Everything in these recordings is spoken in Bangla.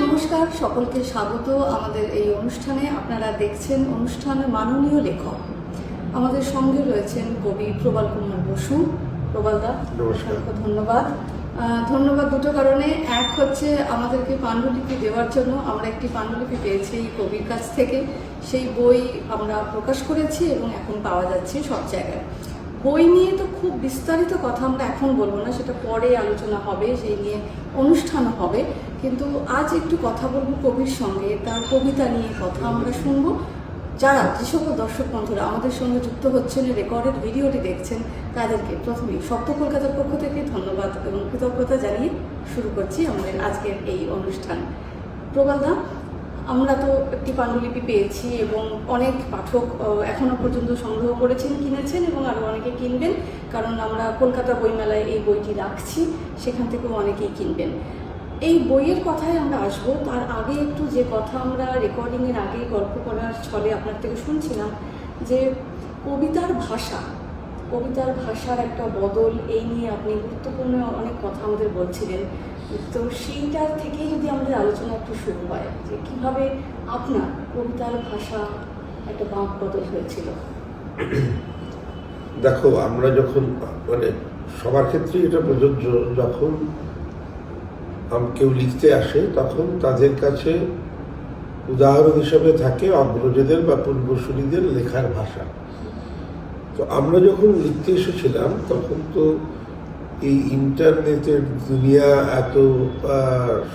নমস্কার, সকলকে স্বাগত আমাদের এই অনুষ্ঠানে। আপনারা দেখছেন অনুষ্ঠান মাননীয় লেখক। আমাদের সঙ্গে রয়েছেন কবি প্রবাল কুমার বসু। প্রবালদা, নমস্কার। ধন্যবাদ দুটো কারণে। এক হচ্ছে আমাদেরকে পাণ্ডুলিপি দেওয়ার জন্য। আমরা একটি পাণ্ডুলিপি পেয়েছি এই কবির কাছ থেকে, সেই বই আমরা প্রকাশ করেছি এবং এখন পাওয়া যাচ্ছে সব জায়গায়। বই নিয়ে তো খুব বিস্তারিত কথা আমরা এখন বলবো না, সেটা পরে আলোচনা হবে, সেই নিয়ে অনুষ্ঠান হবে। কিন্তু আজ একটু কথা বলবো কবির সঙ্গে, তার কবিতা নিয়ে কথা আমরা শুনবো। যে সকল দর্শক বন্ধুরা আমাদের সঙ্গে যুক্ত হচ্ছেন, রেকর্ডেড ভিডিওটি দেখছেন, তাদেরকে প্রথমেই সপ্ত কলকাতার পক্ষ থেকে ধন্যবাদ এবং কৃতজ্ঞতা জানিয়ে শুরু করছি আমাদের আজকের এই অনুষ্ঠান। প্রবালদা, আমরা তো একটি পাণ্ডুলিপি পেয়েছি এবং অনেক পাঠক এখনো পর্যন্ত সংগ্রহ করেছেন, কিনেছেন এবং আরও অনেকে কিনবেন, কারণ আমরা কলকাতা বইমেলায় এই বইটি রাখছি, সেখান থেকেও অনেকেই কিনবেন। এই বইয়ের কথায় আমরা আসবো, তার আগে একটু যে কথা আমরা রেকর্ডিংয়ের আগে গল্প করার ছলে আপনার থেকে শুনছিলাম, যে কবিতার ভাষার একটা বদল, এই নিয়ে আপনি গুরুত্বপূর্ণ অনেক কথা আমাদের বলছিলেন। তো সেইটার থেকেই যদি আমাদের আলোচনা একটু শুরু হয়, যে কীভাবে আপনার কবিতার ভাষা একটা বাঁক বদল হয়েছিল। দেখো, আমরা যখন সবার ক্ষেত্রে এটা প্রযোজ্য, যখন কেউ লিখতে আসে তখন তাদের কাছে উদাহরণ হিসাবে থাকে অগ্রজদের বা পূর্বসূরীদের লেখার ভাষা। তো আমরা যখন লিখতে এসেছিলাম তখন তো এই ইন্টারনেটের দুনিয়া এত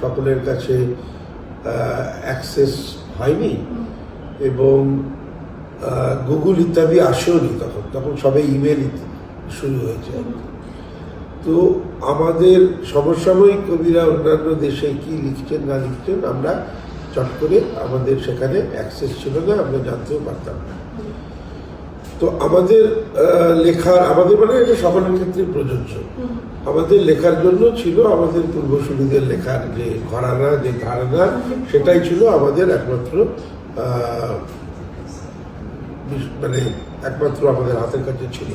সকলের কাছে অ্যাক্সেস হয়নি এবং গুগল ইত্যাদি আসেওনি। তখন সবে ইমেল শুরু হয়েছে। তো আমাদের সমসাময়িক কবিরা অন্যান্য দেশে কি লিখছেন না লিখছেন আমরা চট করে, আমাদের সেখানে অ্যাক্সেস ছিল না, আমরা জানতেও পারতাম না। তো আমাদের এটা সকলের ক্ষেত্রে প্রযোজ্য। আমাদের লেখার জন্য ছিল আমাদের পূর্বসূরীদের লেখার যে ঘরানা, যে ধারণা, সেটাই ছিল আমাদের একমাত্র আমাদের হাতের কাছে ছিল।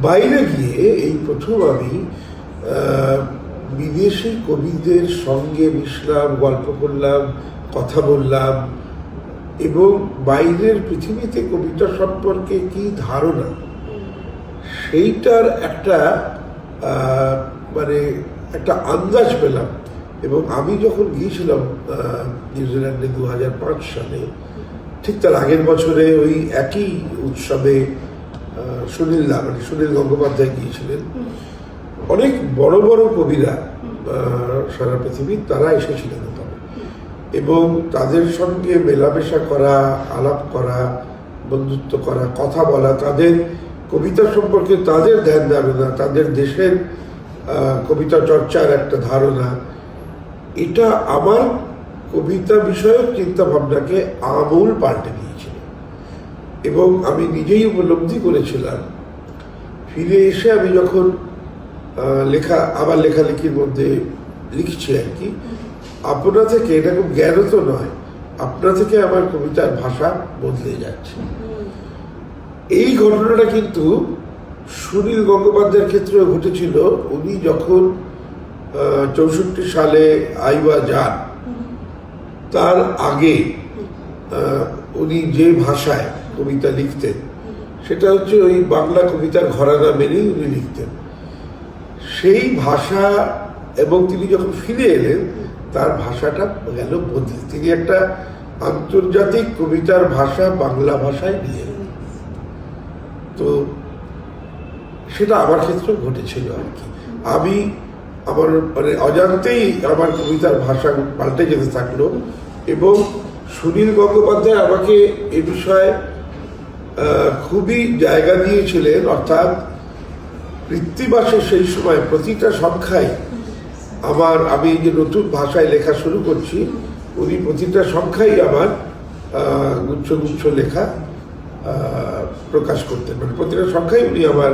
বাইরে গিয়ে এই প্রথম আমি বিদেশি কবিদের সঙ্গে মিশলাম, গল্প করলাম, কথা বললাম এবং বাইরের পৃথিবীতে কবিতা সম্পর্কে কি ধারণা, সেইটার একটা আন্দাজ পেলাম। এবং আমি যখন গিয়েছিলাম নিউজিল্যান্ডে 2005 সালে, ঠিক তার আগের বছরে ওই একই উৎসবে সুনীল গঙ্গোপাধ্যায় গিয়েছিলেন। অনেক বড় বড় কবিরা সারা পৃথিবীর তারা এসেছিলেন ওখানে, এবং তাদের সঙ্গে মেলামেশা করা, আলাপ করা, বন্ধুত্ব করা, কথা বলা, তাদের কবিতা সম্পর্কে তাদের ধ্যান ধারণা, তাদের দেশের কবিতা চর্চার একটা ধারণা, এটা আমার কবিতা বিষয়ক চিন্তা ভাবনাকে আমূল পাল্টে দিয়েছিল। এবং আমি নিজেই উপলব্ধি করেছিলাম, ফিরে এসে আমি যখন আবার লেখালেখির মধ্যে লিখছি আর কি, আপনা থেকে, এটা খুব জ্ঞানত নয়, আপনা থেকে আমার কবিতার ভাষা বদলে যাচ্ছে। এই ঘটনাটা কিন্তু সুনীল গঙ্গোপাধ্যায়ের ক্ষেত্রেও ঘটেছিল। উনি যখন 64 সালে আইবা যান, তার আগে উনি যে ভাষায় কবিতা লিখতেন সেটা হচ্ছে ওই বাংলা কবিতার ঘরানা মেনেই উনি লিখতেন। সেই ভাষা, এবং তিনি যখন ফিরে এলেন তার ভাষাটা গেল বদলে। তিনি একটা আন্তর্জাতিক কবিতার ভাষা বাংলা ভাষায় নিয়ে এলেন। তো সেটা আমার ক্ষেত্রেও ঘটেছিল আর কি। আমি আমার অজান্তেই আমার কবিতার ভাষা পাল্টে যেতে থাকলো। এবং সুনীল গঙ্গোপাধ্যায় আমাকে এ বিষয়ে খুবই জায়গা দিয়েছিলেন। অর্থাৎ কৃত্তিবাসে সেই সময় প্রতিটা সংখ্যায় আমি যে নতুন ভাষায় লেখা শুরু করছি, উনি প্রতিটা সংখ্যাই আমার গুচ্ছ গুচ্ছ লেখা প্রকাশ করতেন। প্রতিটা সংখ্যায় উনি আমার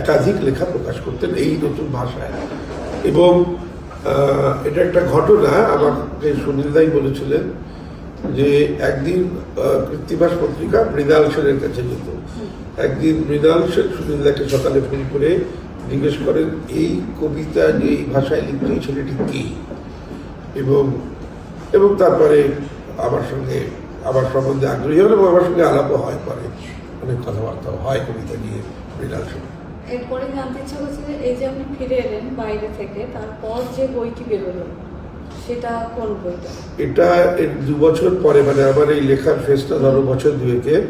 একাধিক লেখা প্রকাশ করতেন এই নতুন ভাষায়। এবং এটা একটা ঘটনা আমাকে সুনীলদাই বলেছিলেন যে একদিন কৃত্তিবাস পত্রিকা মৃণাল সেনের কাছে যেত। একদিন মৃণাল সেন সুনীলদাকে সকালে ফোন করে জিজ্ঞেস করেন এই কবিতা যে এই ভাষায় লিখতে এই ছেলেটি কি, এবং এবং তারপরে আমার সম্বন্ধে আগ্রহী হন এবং আমার সঙ্গে আলাপও হয়, পরে অনেক কথাবার্তাও হয় কবিতা নিয়ে মৃণাল সেনের। এরপরে জানতে ইচ্ছা করছে যে এই যে আপনি ফিরে এলেন বাইরে থেকে, তারপর যে বইটি বেরোলো সেটা কোন বইটা? এটা এর 2 বছর পরে, মানে আমার এই লেখার ফেসটা ধরো বছর দুয়েকের,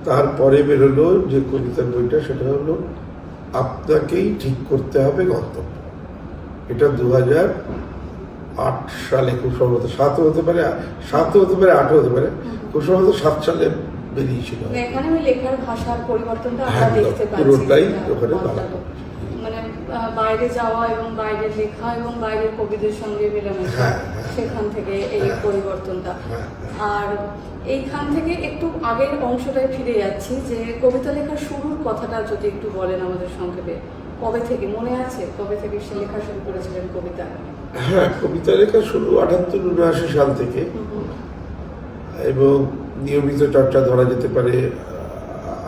তারপরে বেরোলো যে কবিতার বইটা, সেটা হলো আপনাকেই ঠিক করতে হবে গন্তব্য। এটা 2008 সালে, খুব সম্ভবত 7 হতে পারে, 8 হতে পারে, খুব সম্ভবত 7 সালে বেরিয়েছিল। এখানে ওই লেখার ভাষার পরিবর্তনটা আমরা হ্যাঁ, দেখতে পাচ্ছি, পুরোটাই ওখানে পাল্টালো। মানে বাইরে যাওয়া এবং বাইরের লেখা এবং বাইরের কবিদের সঙ্গে মেলামেশা, সেখান থেকে এই পরিবর্তনটা। আর এইখান থেকে একটু আগের অংশটায় ফিরে যাচ্ছি, যে কবিতা লেখার শুরুর কথাটা যদি একটু বলেন আমাদের সংক্ষেপে। কবে থেকে মনে আছে, কবে থেকে সে লেখা শুরু করেছিলেন কবিতা? হ্যাঁ, কবিতা লেখা শুরু 78-79 সাল থেকে, এবং নিয়মিত চর্চা ধরা যেতে পারে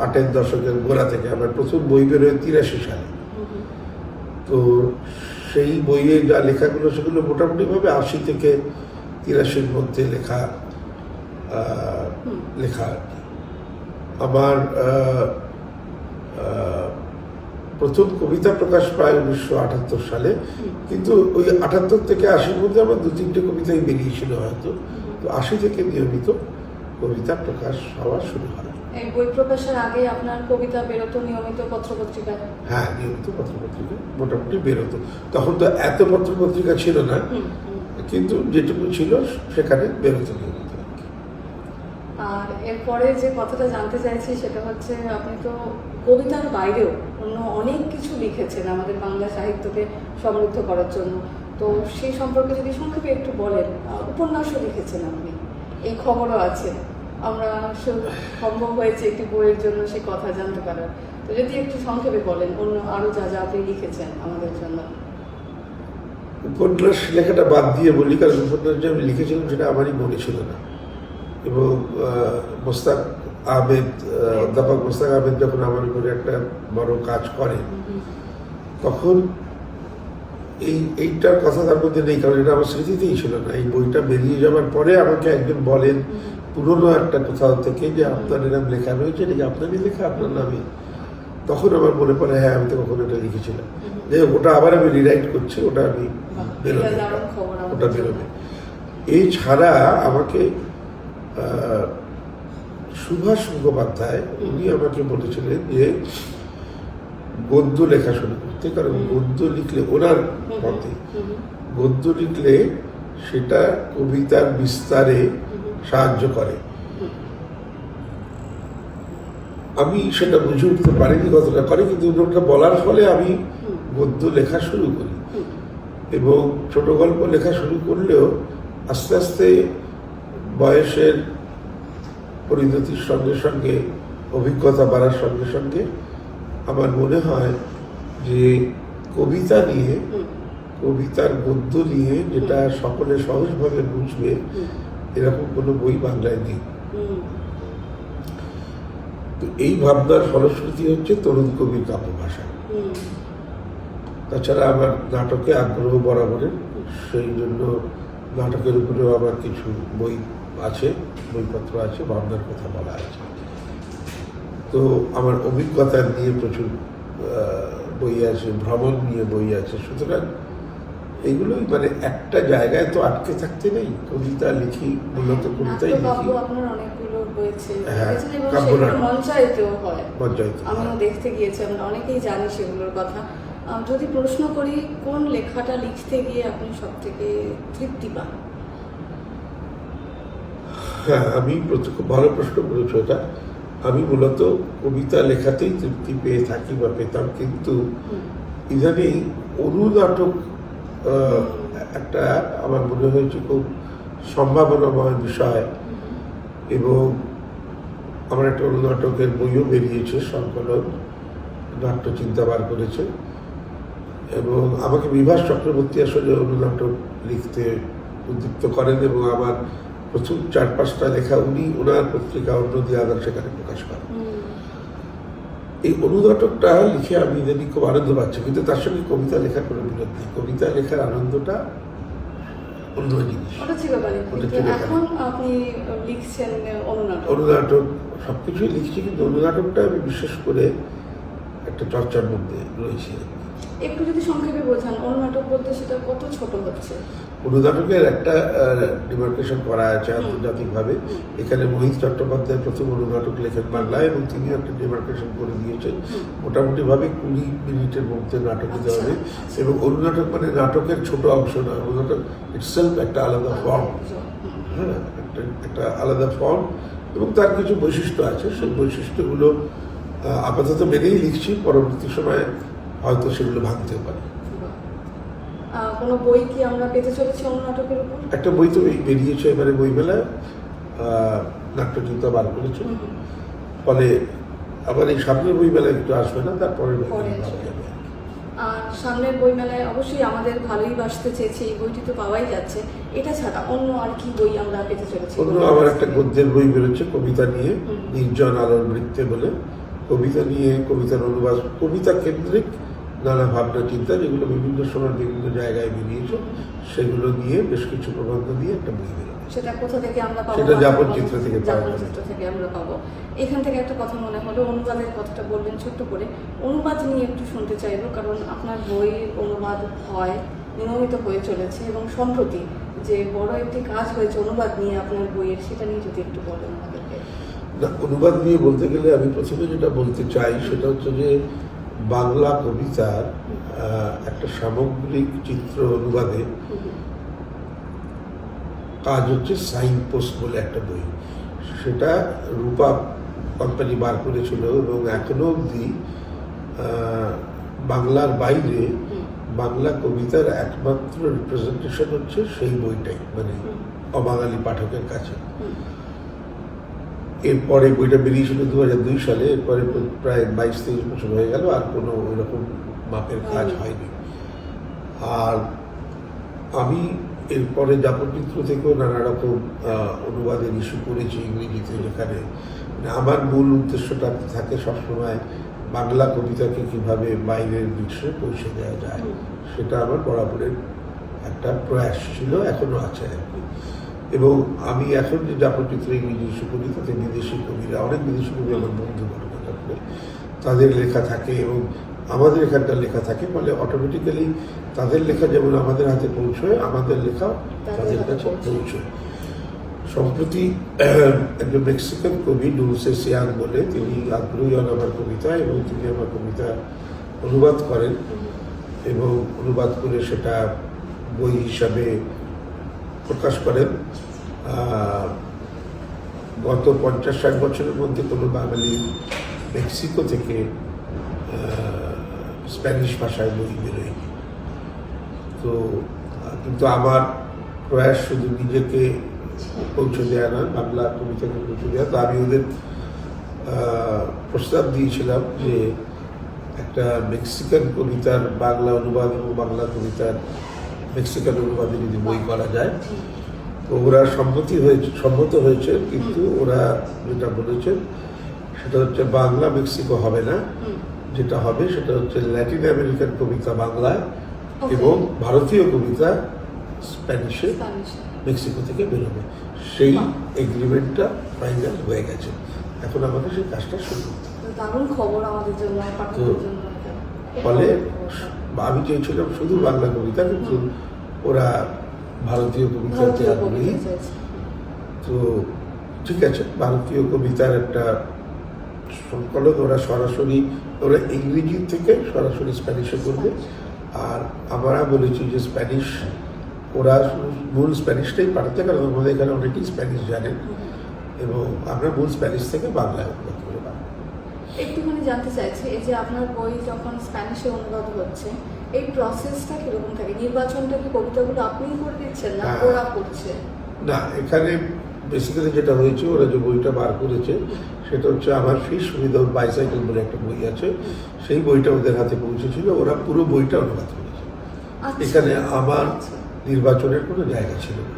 8-এর দশকের গোড়া থেকে। আমার প্রথম বই বেরোয় 83 সালে। তো সেই বইয়ে যা লেখাগুলো সেগুলো মোটামুটিভাবে 80 থেকে 83-র মধ্যে লেখা। আমার প্রথম কবিতা প্রকাশ পায় 1978 সালে, কিন্তু ওই 78 থেকে 80-র মধ্যে আমার 2-3টে কবিতাই বেরিয়েছিল হয়তো। তো 80 থেকে নিয়মিত কবিতা প্রকাশ হওয়া শুরু হয়। এই বই প্রকাশের আগে আপনার কবিতা বেরোতো নিয়মিত পত্রপত্রিকায়? হ্যাঁ, নিয়মিত পত্রপত্রিকা মোটামুটি বেরোতো। তখন তো এত পত্রপত্রিকা ছিল না, কিন্তু যেটুকু ছিল সেখানে বেরোতো নিয়মিত। আর এরপরে যে কথাটা জানতে চাইছি সেটা হচ্ছে, আপনি তো কবিতার বাইরেও অন্য অনেক কিছু লিখেছেন আমাদের বাংলা সাহিত্যকে সমৃদ্ধ করার জন্য। তো সেই সম্পর্কে যদি সংক্ষেপে একটু বলেন। উপন্যাসও লিখেছেন আপনি, এই খবরও আছে, আমরা সম্ভব হয়েছে একটি বইয়ের জন্য সেই কথা জানতে পারার। তো যদি একটু সংক্ষেপে বলেন অন্য আরো যা যা আপনি লিখেছেন আমাদের জন্য। উপন্যাস লেখাটা বাদ দিয়ে বলি, কারণ উপন্যাস যে আমি লিখেছিলাম সেটা আমারই মনে ছিল না। এবং মোস্তাক আহমেদ, অধ্যাপক মোস্তাক আহমেদ যখন আমার উপরে একটা বড় কাজ করে, তখন এইটার কথা তার মধ্যে নেই, কারণ এটা আমার স্মৃতিতেই ছিল না। এই বইটা বেরিয়ে যাওয়ার পরে আমাকে একজন বলেন পুরনো একটা কোথাও থেকে, যে আপনার এরকম লেখা রয়েছে, এটা কি আপনারই লেখা, আপনার নামে? তখন আমার মনে পড়ে, হ্যাঁ, আমি তো কখনো এটা লিখেছিলাম। যে ওটা আবার আমি রিরাইট করছি, ওটা আমি ওটা বেরোবে। এই ছাড়া আমাকে সুভাষ মুখোপাধ্যায়, উনি আমাকে বলেছিলেন যে গদ্য লেখা শুরু করতে, কারণ গদ্য লিখলে, ওনার মতে গদ্য লিখলে সেটা কবিতার বিস্তারে সাহায্য করে। আমি সেটা বুঝে উঠতে পারিনি কতটা করে, কিন্তু ওটা বলার ফলে আমি গদ্য লেখা শুরু করি। এবং ছোট গল্প লেখা শুরু করলেও আস্তে আস্তে বয়সের পরিণতির সঙ্গে সঙ্গে, অভিজ্ঞতা বাড়ার সঙ্গে সঙ্গে আমার মনে হয় যে কবিতা নিয়ে, কবিতার গদ্য নিয়ে যেটা সকলে সহজভাবে বুঝবে, এরকম কোনো বই বাংলায় নেই। তো এই ভাবনার ফলশ্রুতি হচ্ছে তরুণ কবির কাব্য ভাষা। তাছাড়া আমার নাটকে আগ্রহ বরাবরের, সেই জন্য নাটকের উপরেও আমার কিছু বই আছে, বইপত্র আছে, ভাবনার কথা বলা আছে। তো আমার অভিজ্ঞতা নিয়ে প্রচুর বই আছে, ভ্রমণ নিয়ে বই আছে। সুতরাং এইগুলোই, মানে একটা জায়গায় তো আটকে থাকতে নেই। কবিতা লিখি, মূলত কবিতাই লিখি। হ্যাঁ, মঞ্চায়িতও হয়, মঞ্চায়িত, আমিও দেখতে গিয়েছি, আমরা অনেকেই জানি সেগুলোর কথা। যদি প্রশ্ন করি, কোন লেখাটা লিখতে গিয়ে আপনি সব থেকে তৃপ্তি পান? হ্যাঁ, আমি খুব ভালো প্রশ্ন করেছো এটা। আমি মূলত কবিতা লেখাতেই তৃপ্তি পেয়ে থাকি বা পেতাম, কিন্তু ইদানিং অনুনাটক একটা আমার মনে হয়েছে খুব সম্ভাবনাময় বিষয়। এবং আমার একটা অনুনাটকের বইও বেরিয়েছে, সংকলন, নাট্যচিন্তা বার করেছে। এবং আমাকে বিভাস চক্রবর্তী আসলে অনুনাটক লিখতে উদ্দীপ্ত করেন, এবং আমার প্রথম 4-5টা লেখা উনি ওনার পত্রিকা অন্যদি আদার সেখানে প্রকাশ করেন। এই অনুনাটকটা লিখে আমি ইদানিং খুব আনন্দ পাচ্ছি, কিন্তু তার সঙ্গে কবিতা লেখার কোনো বিরোধ নেই। কবিতা লেখার আনন্দটা অন্য জিনিস। ওটা চিরকালীন, ওটা কিন্তু চিরকালীন। এখন আপনি লিখছেন অনুনাটক। অনুনাটক সবকিছুই লিখছি, কিন্তু অনুনাটকটা আমি বিশেষ করে একটা চর্চার মধ্যে রয়েছি। একটু যদি সংক্ষেপে বোঝান, অনুনাটক বলতে সেটা কত ছোট হচ্ছে? অনুনাটকের একটা ডিমার্কেশন করা আছে আন্তর্জাতিকভাবে। এখানে মোহিত চট্টোপাধ্যায় প্রথম অনুনাটক লেখেন বাংলায়, এবং তিনি একটা ডিমার্কেশন করে দিয়েছেন মোটামুটি ভাবে 20 মিনিটের মধ্যে নাটক দিতে হবে। এবং অনুনাটক মানে নাটকের ছোট অংশ না, অনুনাটক ইটসেলফ একটা আলাদা ফর্ম। হ্যাঁ, একটা আলাদা ফর্ম, এবং তার কিছু বৈশিষ্ট্য আছে। সেই বৈশিষ্ট্যগুলো আপাতত মেনেই লিখছি, পরবর্তী সময়ে হয়তো সেগুলো ভাঙতে পারে। কোনো বই কি আমরা পেতে চলেছি অনুনাটকের উপর? একটা বই তো বেরিয়েছে এবারে বইমেলায়, নাট্যচিন্তা বার করেছে। ফলে আবার এই সামনের বইমেলায় একটু আসবে না, তারপরে আর সামনের বইমেলায় অবশ্যই আমাদের ভালোই বাসতে চেয়েছে, এই বইটি তো পাওয়াই যাচ্ছে। এটা ছাড়া অন্য আর কি বই আমরা পেতে চলেছি? অন্য আমার একটা গদ্যের বই বেরোচ্ছে কবিতা নিয়ে, নির্জন আলোর বৃত্তে বলে। কবিতা নিয়ে, কবিতার অনুবাদ, কবিতা কেন্দ্রিক নানা ভাবনা চিন্তা, যেগুলো বিভিন্ন সময় বিভিন্ন জায়গায় বেরিয়েছে, সেগুলো নিয়ে বেশ কিছু প্রবন্ধ নিয়ে একটা বই বেরোবে। সেটা কোথা থেকে আমরা পাবো? সেটা যাপনচিত্র থেকে পাওয়া যাবে। যাপনচিত্র থেকে আমরা পাবো। এখান থেকে একটা কথা মনে হলো, অনুবাদের কথাটা বলবেন ছোট্ট করে। অনুবাদ নিয়ে একটু শুনতে চাইবো, কারণ আপনার বই অনুবাদ হয়, নিয়মিত হয়ে চলেছে, এবং সম্প্রতি যে বড় একটি কাজ হয়েছে অনুবাদ নিয়ে আপনার বইয়ের, সেটা নিয়ে যদি একটু বলেন আমাদেরকে। না, অনুবাদ নিয়ে বলতে গেলে আমি প্রথমে যেটা বলতে চাই সেটা হচ্ছে যে বাংলা কবিতার একটা সামগ্রিক চিত্র অনুবাদে কাজ হচ্ছে সাইন পোস্ট বলে একটা বই। সেটা রূপা কোম্পানি বার করেছিল, এবং এখনো অবধি বাংলার বাইরে বাংলা কবিতার একমাত্র রিপ্রেজেন্টেশন হচ্ছে সেই বইটাই, মানে অবাঙালি পাঠকের কাছে। এরপরে বইটা বেরিয়েছিল 2002 সালে, এরপরে প্রায় 22-23 বছর হয়ে গেল, আর কোনো ওইরকম মাপের কাজ হয়নি। আর আমি এরপরে যাপনচিত্র থেকেও নানা রকম অনুবাদের ইস্যু করেছি ইংরেজিতে, যেখানে আমার মূল উদ্দেশ্যটা থাকে সবসময় বাংলা কবিতাকে কিভাবে বাইরের বিশ্বে পৌঁছে দেওয়া যায়, সেটা আমার বরাবরের একটা প্রয়াস ছিল, এখনো আছে আর কি। এবং আমি এখন যে যাপনচিত্র ইংরেজি ইস্যু করি, তাতে বিদেশি কবিরা, অনেক বিদেশি কবি আমার বন্ধু ঘটনা করে, তাদের লেখা থাকে এবং আমাদের এখানকার লেখা থাকে, ফলে অটোমেটিক্যালি তাদের লেখা যেমন আমাদের হাতে পৌঁছয়, আমাদের লেখাও তাদের কাছে পৌঁছয়। সম্প্রতি একজন মেক্সিকান কবি ডুলসে সিয়ান বলে, তিনি আগ্রহী হন আমার কবিতা, এবং তিনি আমার কবিতা অনুবাদ করেন, এবং অনুবাদ করে সেটা বই হিসাবে প্রকাশ করেন। গত 50-60 বছরের মধ্যে কোনো বাঙালি মেক্সিকো থেকে স্প্যানিশ ভাষায় বই বেরোয়নি। তো কিন্তু আমার প্রয়াস শুধু নিজেকে পৌঁছে দেওয়া নয়, বাংলা কবিতাকে পৌঁছে দেওয়া। তো আমি ওদের প্রস্তাব দিয়েছিলাম যে একটা মেক্সিকান কবিতার বাংলা অনুবাদ এবং বাংলা কবিতার মেক্সিকান অনুবাদে যদি বই করা যায়। তো ওরা সম্মত হয়েছে, কিন্তু ওরা যেটা বলেছেন সেটা হচ্ছে বাংলা মেক্সিকো হবে না, যেটা হবে সেটা হচ্ছে ল্যাটিন আমেরিকান কবিতা বাংলায় এবং ভারতীয় কবিতা স্প্যানিশে মেক্সিকো থেকে বেরোবে। সেই এগ্রিমেন্টটা ফাইনাল হয়ে গেছে, এখন আমাকে সেই কাজটা শুরু করতে হবে। দারুণ খবর আমাদের জন্য, পাঠকদের জন্য। ফলে আমি চেয়েছিলাম শুধু বাংলা কবিতা, কিন্তু ওরা ভারতীয় কবিতাতে আগ্রহী। তো ঠিক আছে, ভারতীয় কবিতার একটা সংকলন ওরা সরাসরি, ওরা ইংরেজি থেকে সরাসরি স্প্যানিশে করবে। আর আমরা বলেছি যে স্প্যানিশ ওরা মূল স্প্যানিশটাই পাঠাতে, কারণ আমাদের এখানে অনেকেই স্প্যানিশ জানেন, এবং আমরা মূল স্প্যানিশ থেকে বাংলায় অনুবাদ করে পাবো। একটুখানি জানতে চাইছি, এই যে আপনার বই যখন স্প্যানিশে অনুবাদ হচ্ছে, এই প্রসেসটা কিরকম থাকে? নির্বাচনটা কি কবিতাগুলো আপনিই করে দিচ্ছেন না ওরা করছে? না, এখানে বেসিক্যালি যেটা হয়েছে, ওরা যে বইটা বার করেছে সেটা হচ্ছে আমার ফিশ উইদাউট বাইসাইকেল বলে একটা বই আছে, সেই বইটা ওদের হাতে পৌঁছেছিল, ওরা পুরো বইটা অনুবাদ করেছে। এখানে আমার নির্বাচনের কোনো জায়গা ছিল না,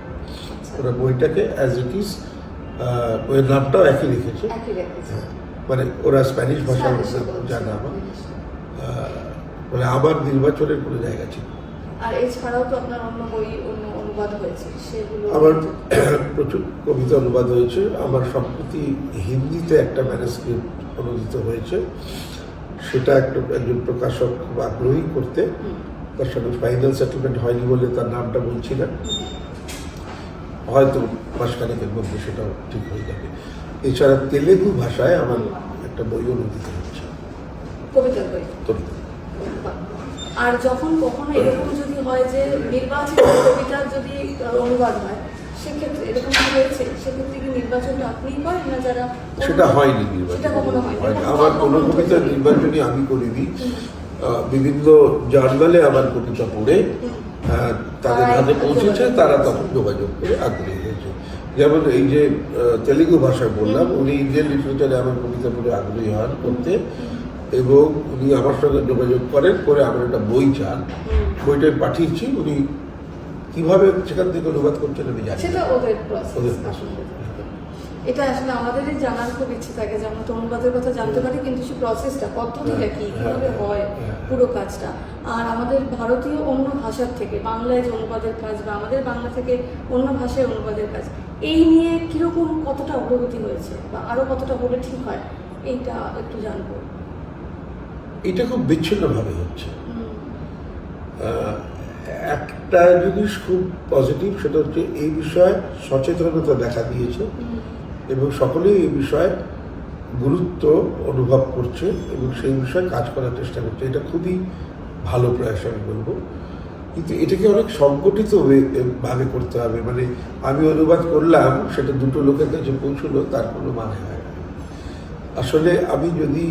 ওরা বইটাকে অ্যাজ ইট ইজ, বইয়ের নামটাও একই লিখেছে। মানে ওরা স্প্যানিশ ভাষা স্প্যানিশে বলছে। জানে আমার, মানে আমার নির্বাচনের কোনো জায়গা ছিল। আর এছাড়াও তো আপনার অন্য বই অন্য অনুবাদ হয়েছে, সেগুলো আমার প্রচুর কবিতা অনুবাদ হয়েছে। আমার সম্প্রতি হিন্দিতে একটা ম্যানুস্ক্রিপ্ট অনুদিত হয়েছে, সেটা একজন প্রকাশক খুব আগ্রহী করতে, তার সঙ্গে ফাইনাল সেটেলমেন্ট হয়নি বলে তার নামটা বলছি না, হয়তো মাসখানেকের মধ্যে সেটাও ঠিক হয়ে যাবে। এছাড়া তেলেগু ভাষায় আমার একটা বই অনুদিত হচ্ছে, কবিতার বই। কবিতা। আর যখন কখনো এরকম যদি হয় যে নির্বাচিত কবিতার যদি অনুবাদ হয়, সেক্ষেত্রে এরকম কি হয়েছে, সেক্ষেত্রে কি নির্বাচনটা আপনিই করেন না যারা? সেটা হয়নি নির্বাচন, সেটা কখনো হয়নি। আমার কোনো কবিতার নির্বাচনই আমি করিনি। বিভিন্ন জার্নালে আমার কবিতা পড়ে তাদের হাতে পৌঁছেছে, তারা তখন যোগাযোগ করে আগ্রহী হয়েছে। যেমন এই যে তেলেগু ভাষায় বললাম, উনি ইন্ডিয়ান লিটারেচারে আমার কবিতা পড়ে আগ্রহী হন করতে, এবং উনি আমার সঙ্গে যোগাযোগ করেন, করে আমার একটা বই চান, বইটা পাঠিয়েছি। উনি কিভাবে সেখান থেকে অনুবাদ করছেন আমি জানি সেটা না। ওদের process ওদের আসলে। এটা আসলে আমাদেরই জানার খুব ইচ্ছে থাকে যে আমরা তো অনুবাদের কথা জানতে পারি, কিন্তু সেই প্রসেসটা, পদ্ধতিটা কি, কিভাবে হয় পুরো কাজটা। আর আমাদের ভারতীয় অন্য ভাষার থেকে বাংলায় যে অনুবাদের কাজ, বা আমাদের বাংলা থেকে অন্য ভাষায় অনুবাদের কাজ, এই নিয়ে কিরকম কতটা অগ্রগতি হয়েছে, বা আরো কতটা হলে ঠিক হয়, এইটা একটু জানবো। এটা খুব বিচ্ছিন্নভাবে হচ্ছে। একটা জিনিস খুব পজিটিভ, সেটা হচ্ছে এই বিষয়ে সচেতনতা দেখা দিয়েছে এবং সকলেই এই বিষয়ে গুরুত্ব অনুভব করছে এবং সেই বিষয়ে কাজ করার চেষ্টা করছে। এটা খুবই ভালো প্রয়াস আমি বলবো, কিন্তু এটাকে অনেক সংগঠিত ভাবে করতে হবে। মানে আমি অনুবাদ করলাম, সেটা দুটো লোকের কাছে পৌঁছলো, তার কোনো মানে হয় না। আসলে আমি যদি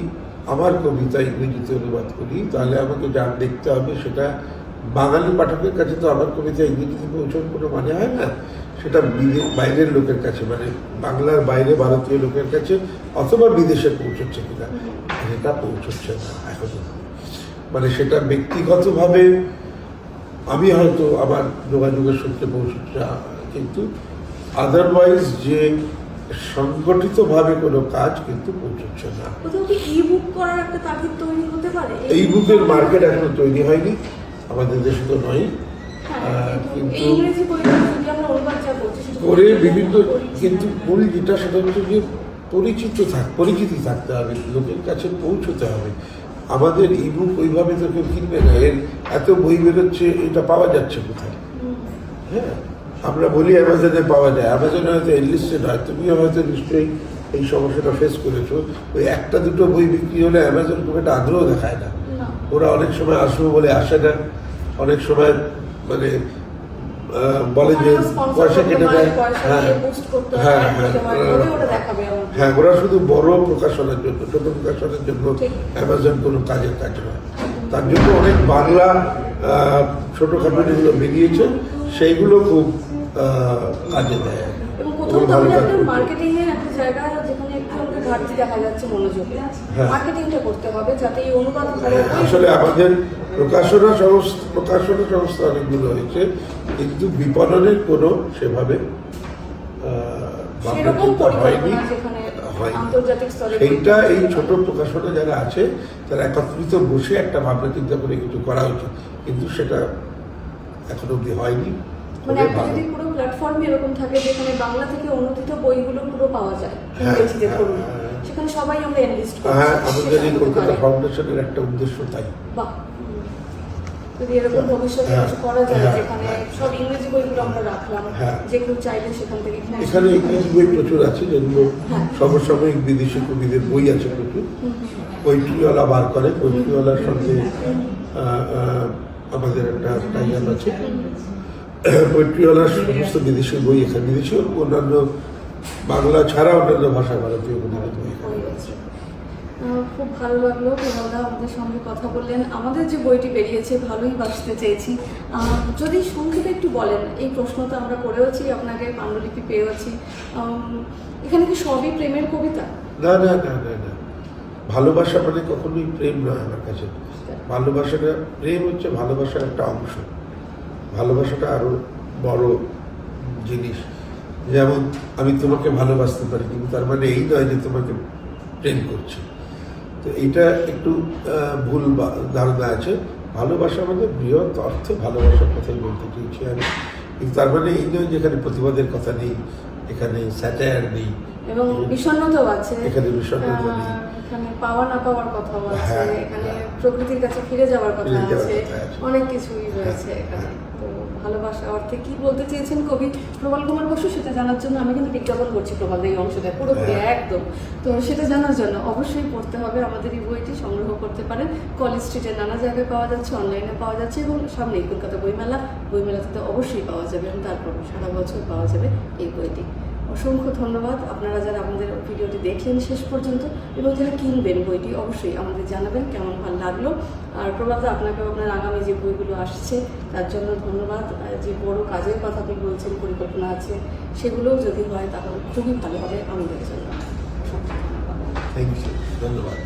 আমার কবিতা ইংরেজিতে অনুবাদ করি, তাহলে আমাকে যা দেখতে হবে সেটা বাঙালি পাঠকের কাছে তো আমার কবিতা ইংরেজিতে পৌঁছানোর কোনো মানে হয় না, সেটা বাইরের লোকের কাছে, মানে বাংলার বাইরে ভারতীয় লোকের কাছে অথবা বিদেশে পৌঁছচ্ছে কিনা, সেটা পৌঁছচ্ছে না এখনো। মানে সেটা ব্যক্তিগতভাবে আমি হয়তো আমার যোগাযোগের সূত্রে পৌঁছচ্ছে, কিন্তু আদারওয়াইজ যে সংগঠিতভাবে কোনো কাজ কিন্তু পৌঁছচ্ছে না। কোথাও কি ই বুক করার একটা তাগিদ তৈরি হতে পারে? এই বুকের মার্কেট এখনো তৈরি হয়নি, আমাদের দেশে তো নয়, কিন্তু ইংরেজি বইগুলো যদি আমরা অনুবাদ যা করছি সেটা করে বিভিন্ন, কিন্তু মূল যেটা সেটা হচ্ছে যে পরিচিতি থাকতে হবে, লোকের কাছে পৌঁছতে হবে। আমাদের ই বুক ওইভাবে তো কেউ কিনবে না, এর এত বই বেরোচ্ছে, এটা পাওয়া যাচ্ছে কোথায়? হ্যাঁ, আমরা বলি অ্যামাজনে পাওয়া যায়, অ্যামাজনে হয়তো এনলিস্টেড হয়, তুমিও হয়তো নিশ্চয়ই এই সমস্যাটা ফেস করেছো। ওই একটা দুটো বই বিক্রি হলে অ্যামাজন খুব একটা আগ্রহ দেখায় না, ওরা অনেক সময় আসবে বলে আসে না, অনেক সময় মানে বলে যে পয়সা কেটে দেয়। হ্যাঁ, হ্যাঁ, ওরা শুধু বড় প্রকাশনের জন্য, ছোট প্রকাশনের জন্য অ্যামাজন কোনো কাজের কাজ নয়। তার জন্য অনেক বাংলা ছোটখাটো যেগুলো বেরিয়েছে সেইগুলো খুব কাজে দেয়। মার্কেটিং এর একটা জায়গা যেখানে একটু আমাদের ঘাটতি দেখা যাচ্ছে মনোযোগে, মার্কেটিংটা করতে হবে যাতে এই অনুবাদ হয়। আসলে আমাদের প্রকাশনা সংস্থা অনেকগুলো হয়েছে, কিন্তু বিপণনের কোনো সেভাবে হয়নি। সেইটা এই ছোট প্রকাশনা যারা আছে তারা একত্রিত বসে একটা ভাবনা চিন্তা করে কিছু করা উচিত, কিন্তু সেটা এখন অব্দি হয়নি। মানে একটা যদি পুরো প্ল্যাটফর্ম এরকম থাকে যেখানে বাংলা থেকে অনুদিত বইগুলো পুরো পাওয়া যায় ইংরেজিতে, ধরুন সেখানে সবাই আমরা এনলিস্ট করি। হ্যাঁ, আমাদের এই কলকাতা ফাউন্ডেশনের একটা উদ্দেশ্য তাই। বাহ, যদি এরকম ভবিষ্যতে কিছু করা যায় যেখানে সব ইংরেজি বইগুলো আমরা রাখলাম, যে কেউ চাইলে সেখান থেকে এখানে ইংরেজি বই প্রচুর আছে, যেগুলো সমসাময়িক বিদেশি কবিদের বই আছে প্রচুর। পোয়েট্রিওয়ালা বার করে, পোয়েট্রিওয়ালার সঙ্গে আমাদের একটা টাইম আছে, পোয়েট্রিওয়ালার সমস্ত বিদেশি বই এখানে, বিদেশি অন্যান্য বাংলা ছাড়া অন্যান্য ভাষা ভারতীয় কবিদের বই। খুব ভালো লাগলো প্রণবদা আমাদের সঙ্গে কথা বললেন। আমাদের যে বইটি বেরিয়েছে ভালোই বাঁচতে চেয়েছি, যদি সংক্ষেপে একটু বলেন, এই প্রশ্ন তো আমরা করেওছি আপনাকে, পাণ্ডুলিপি পেয়েছি, এখানে কি সবই প্রেমের কবিতা? না না না না না, ভালোবাসা মানে কখনোই প্রেম নয় আমার কাছে। ভালোবাসাটা, প্রেম হচ্ছে ভালোবাসার একটা অংশ, ভালোবাসাটা আরো বড় জিনিস। যেমন আমি তোমাকে ভালোবাসতে পারি, কিন্তু তার মানে এই নয় যে তোমাকে ট্রেন করছে। তো এইটা একটু ভুল ধারণা আছে। ভালোবাসা মানে বৃহৎ অর্থে ভালোবাসার কথাই বলতে চেয়েছি আমি, কিন্তু তার মানে এই নয় যেখানে প্রতিবাদের কথা নেই, এখানে স্যাটায়ার নেই, এবং বিষণ্ণতাও আছে, এখানে বিষণ্ণতা নেই, এখানে পাওয়া না পাওয়ার কথাও আছে, হ্যাঁ, এখানে হ্যাঁ। প্রকৃতির কাছে ফিরে যাওয়ার কথা ফিরে যাওয়ার আছে, কথা আছে। অনেক কিছুই রয়েছে এখানে। তো ভালোবাসা অর্থে কি বলতে চেয়েছেন কবি প্রবাল কুমার বসু সেটা জানার জন্য আমি কিন্তু বিজ্ঞাপন করছি প্রবাল এই অংশটা পুরোপুরি হ্যাঁ। একদম। তো সেটা জানার জন্য অবশ্যই পড়তে হবে, আমাদের এই বইটি সংগ্রহ করতে পারেন। কলেজ স্ট্রিটের নানা জায়গায় পাওয়া যাচ্ছে, অনলাইনে পাওয়া যাচ্ছে, এবং সামনেই কলকাতা বইমেলাতে তো অবশ্যই পাওয়া যাবে, এবং তারপর সারা বছর পাওয়া যাবে এই বইটি। অসংখ্য ধন্যবাদ আপনারা যারা আমাদের ভিডিওটি দেখলেন শেষ পর্যন্ত, এবং যারা কিনবেন বইটি অবশ্যই আমাদের জানাবেন কেমন ভালো লাগলো। আর প্রভাত আপনাকেও আপনার আগামী যে বইগুলো আসছে তার জন্য ধন্যবাদ। যে বড় কাজের কথা আপনি বলছেন, পরিকল্পনা আছে, সেগুলোও যদি হয় তাহলে খুবই ভালো হবে আমাদের জন্য। থ্যাংক ইউ, ধন্যবাদ।